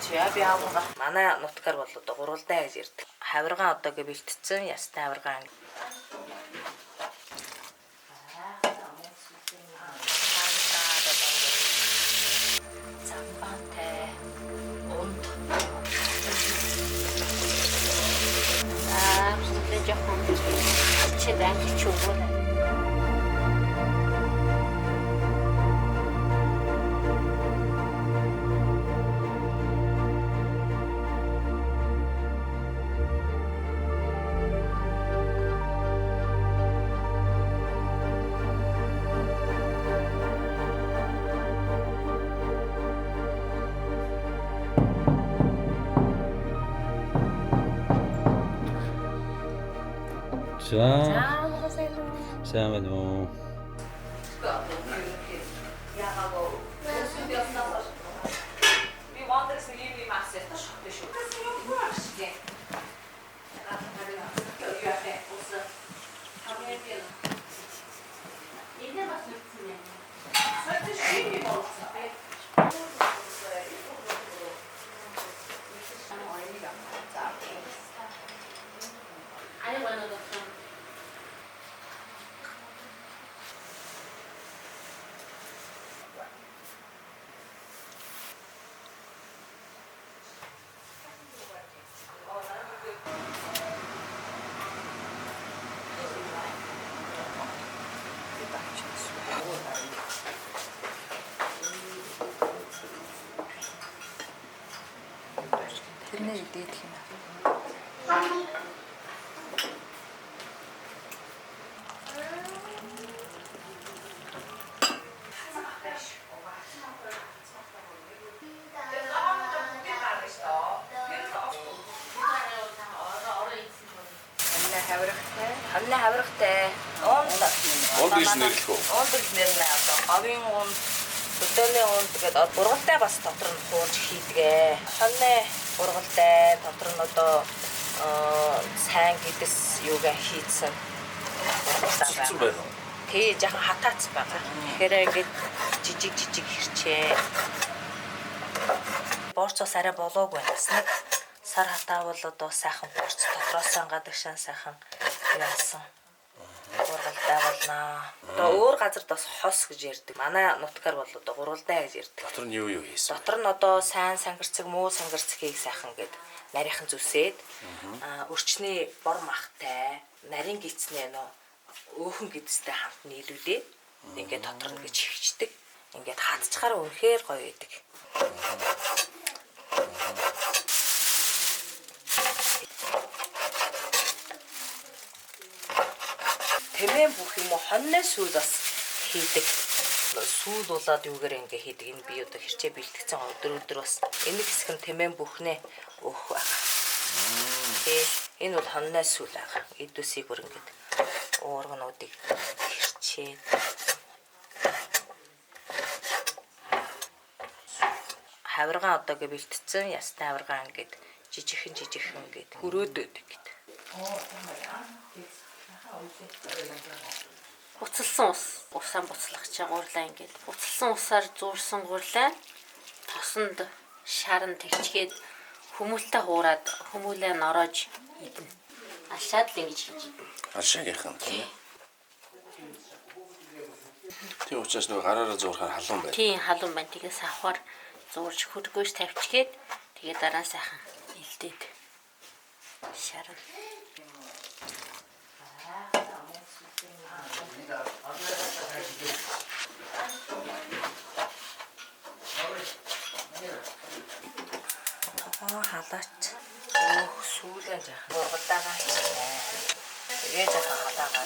Чиабиагуга манай нутгаар бол одоо гурвалдаа гэж ярьдаг. Хавиргаан одоогээ бэлтцсэн ястай хавиргаан. 자, 샤마노. тэрнээ идэх юм аа. Хавна хаврахтай. Онд гэж нэрлэх үү? Онд гэж нэрлэнэ одоо. Говийн унд, өдөөний унд тэгээд бургалтай бас дотор нь хуурж хийдгээ. Хавна бургалтай дотор нь одоо сайн гэдэс юугаа хийцэн. Цэцэн байна уу? Тий, жоохон хатаац байгаа. Тэгэхээр ингээд жижиг хэрчээ. Борцоос арай болоогүй байна. Сар хатаа бол одоо сайхан борц дотроос гадагшаа сайхан яасан. Гурвалдаа болно. Одоо өөр газарт бас хос гэж ярьдаг. Манай нутгаар бол одоо гурвалдаа гэж ярьдаг. Дотор нь юу хийсэн? Дотор нь одоо сайн сангирцэг, муу сангирцгийг сайхан гээд нарийнхан зүсээд өрчний бор махтай, нарийн гисний өөхөн гидстэй хамт нийлүүлээд ингээд дотор нь гэж хөвчдөг. Ингээд хатчихаар үнэхээр гоё байдаг. Тэмээн бүх юм уу хоньны сүүл бас хийдэг. Сүүл болоод юугаар ингээ хийдэг. Энэ би одоо хэрчээ бэлтгэсэн өдөр бас энэ хэсэг нь тэмээн бүхнээ өөх байгаа. Энэ бол хоньны сүүл байгаа. Идүсийг бүр ингээд уургануудыг хэрчээд хавиргаан одоогээ бэлтцсэн ястай хавиргаан ингээд жижигхэн ингээд хөрөөдөд гэдэг. Буцалсан усаар буцлах чагуурлаа ингээд буцалсан усаар зуурсан гурлаа тосонд шаран тэгчгээд хүмүүлтэй хуураад хүмүүлээ нороож идэнэ. Ашаад л ингэж хийж идэнэ. Ашаагийнхан тийм. Тийм учраас нөгөө гараараа зуурахаар халуун байна. Тийм халуун байна. Тэгээс авахаар зуурж хөргөөж тавьчихгээд тэгээ дараа сайхан илдээд шаран. Халаач. Сүүлэн жаахан бургалдаагаа хийчихнэ. Тэгээ жаахан халаагаа.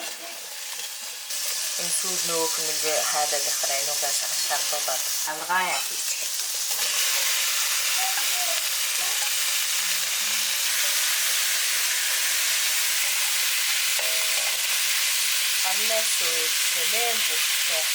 Энэ сүүл нөөх нэг хайлаад ихраа энүүгээс шаардуулаад авиргаан яа хийчих. Аннасуу тэмээн бүхтэй.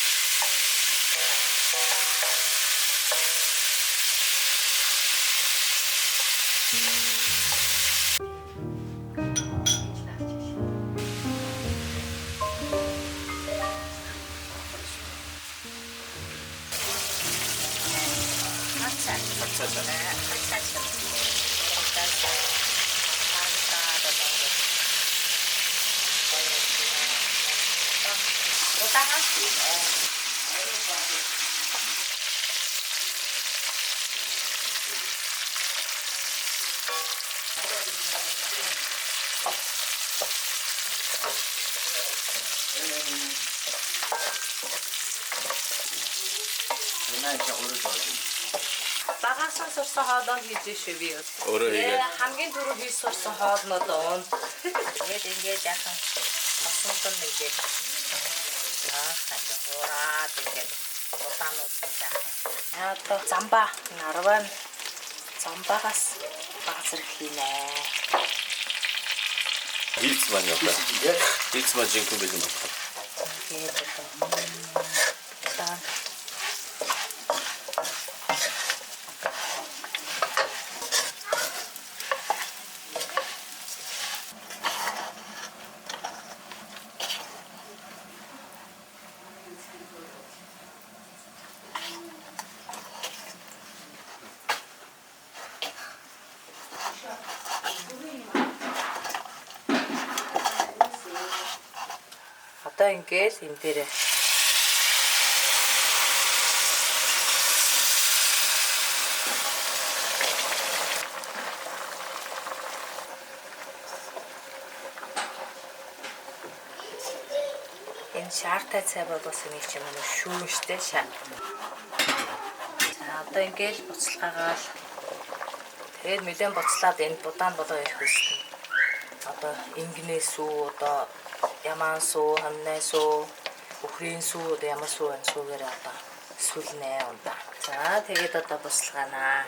Багасаа сурсан хоолоо хийж шүү би. Өөрөө хийгээд. Хамгийн түрүү хийж сурсан хоолнууд уун. Тэгээд ингээд яхан асуултанд ингээд хураад ингээд удаанууд яахан. Одоо замбаа нарваа замбаагаас баг зэрэг хийнэ. Хийц маань яваа. Хийц маань жинхэнэ бэлэн байна. Тэгээд одоо одоо ингээд энэ дээр энэ шаартай цай бол бас нэг юм шүүмжтэй шаа. За одоо ингээд буцалгаагаал тэгээд нэлээд буцлаад энэ будаан болоо ирэх үстэн. Одоо ингнээс үү одоо ямаан суу, ханнай суу, өхрийн суу, одоо ямар суу энэ суугаар одоо сүлнэ унда. За тэгээд одоо буцалгаанаа.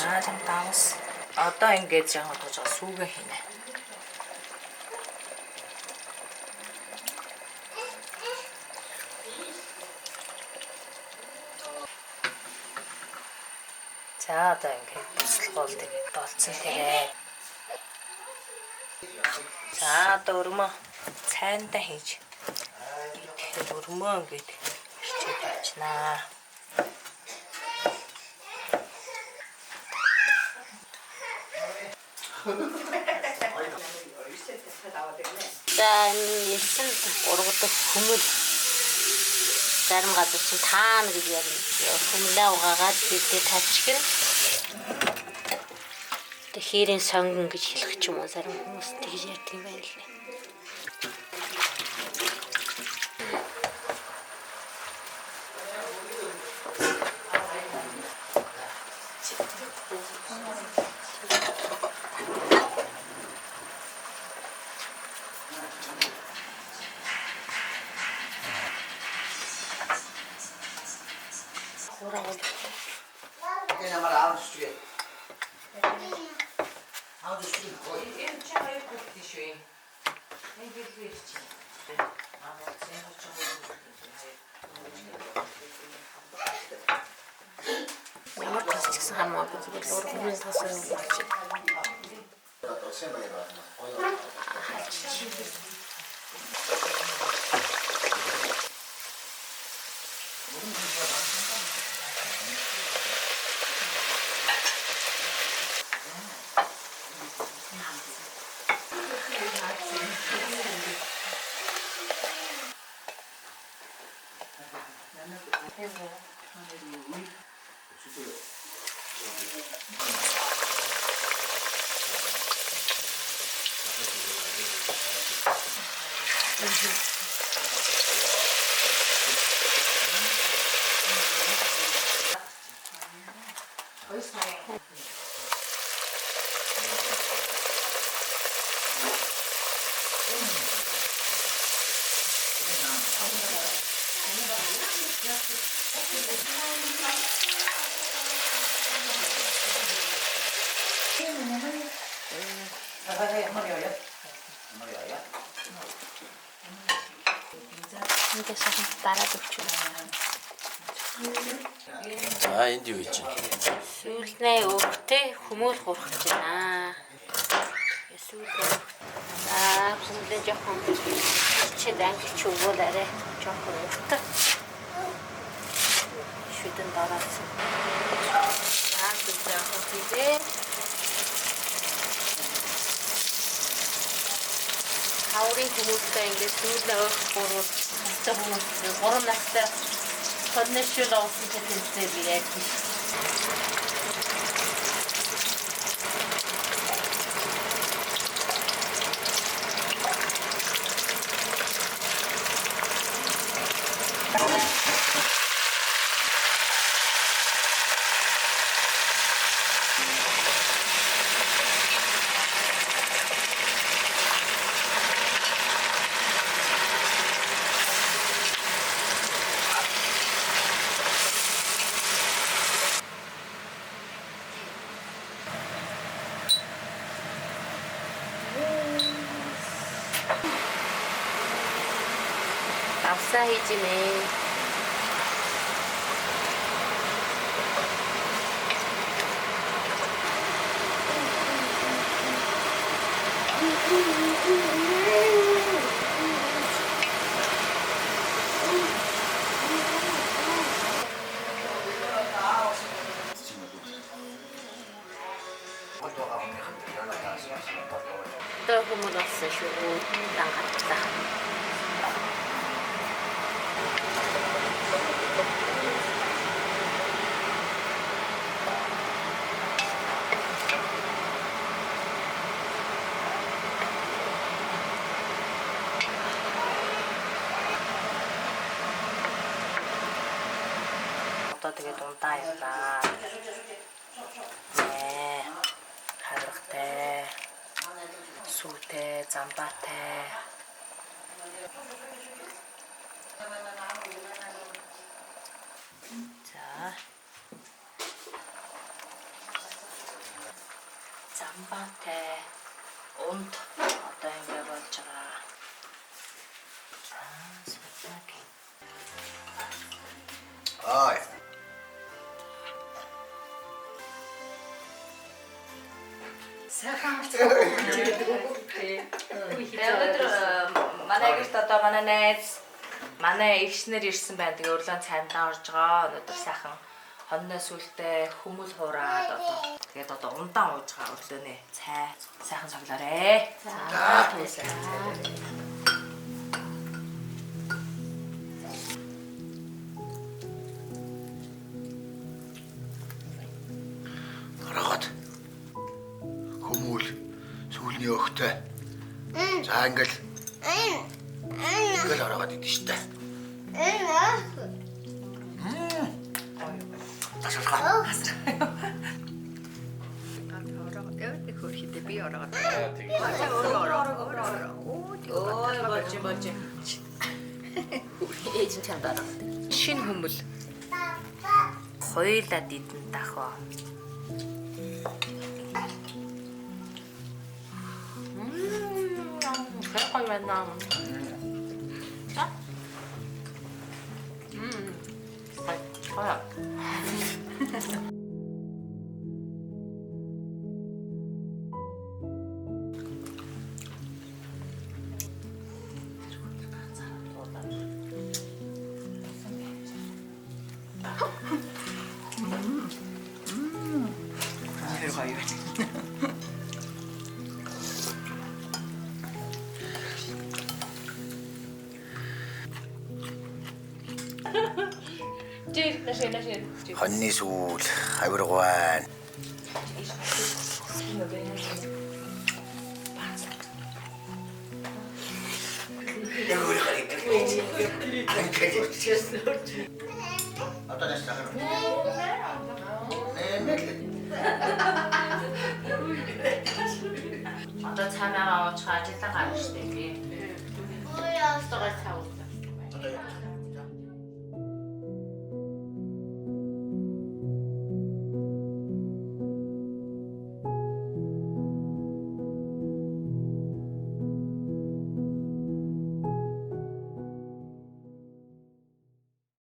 За тийм таавс. Одоо ингээд яг бодож байгаа сүүгээ хийнэ. За одоо ингээд туслахол тэгээд болцсон тэгээд. За одоо өрмөө цайнтай хийж. Тэгэхээр өрмөө ингээд ирчээд явчихнаа. За энэ ялсан ургадаг хүмүл зарим газар чинь таана гэж ярина. Хүмлээ угаагаад бидээ тавьчихна. Тэг хээрийн сонгон гэж хэлэх ч юм уу зарим хүмүүс тэгж ярьдаг юм байна л нэ. Ямар пластиксан хамаагүй зүгээр ургамын тасаа юм болж Ini saya darah tujuh. За энд юу хийж байна? Сүүлнээ өгтэй хүмүүл хурах гэж байна. Сүүлнээ. За хүмүүлээ жоохон чид ангилч өгвөл арай жоохон өгтэй. Шүдэн дараасан. За хийлээ. Хаврын хүмүүстэй ингээд сүүлнээ өгөх гурвал хэвчээ хүмүүс 3 настай Коннешл олсон тэмцэл ирээд. Авсаа хийж нэ. Одоо хүмүүс олсон шүү. Дангатлаа. Одоо тэгээд ундаа явлаа. Нэ. Харахтай. Сүүтэй, замбаатай. За. Замбаатай. Унд одоо ингэ болж байгаа. Ай. Сайхан өнөөдөр манай гэрт одоо манай найз манай эгчнэр ирсэн байна. Тэгээ урьдчилан цайндаа орж байгаа. Өнөөдөр сайхан хоньны сүлтэй хүмүүл хуураад одоо тэгээд одоо ундаан ууж байгаа өглөөнэ. Сайхан цоглоорой. За туйлаа. Хараад. Хүмүүл сүүлний өгтэй. За ингээл. Ингээл ороод идэв штэ. Тасалгаа. Би ороод. Ой болж. Ээж нь чамд ороод. Шинэ хүмүүл. Хоёулаа дидэн дахаа. Гой байна. За. Гой. Хоньны сүүл авиргаван. Одоо цаанаага уучих ажилаа гарна штэ би. Яастайгаа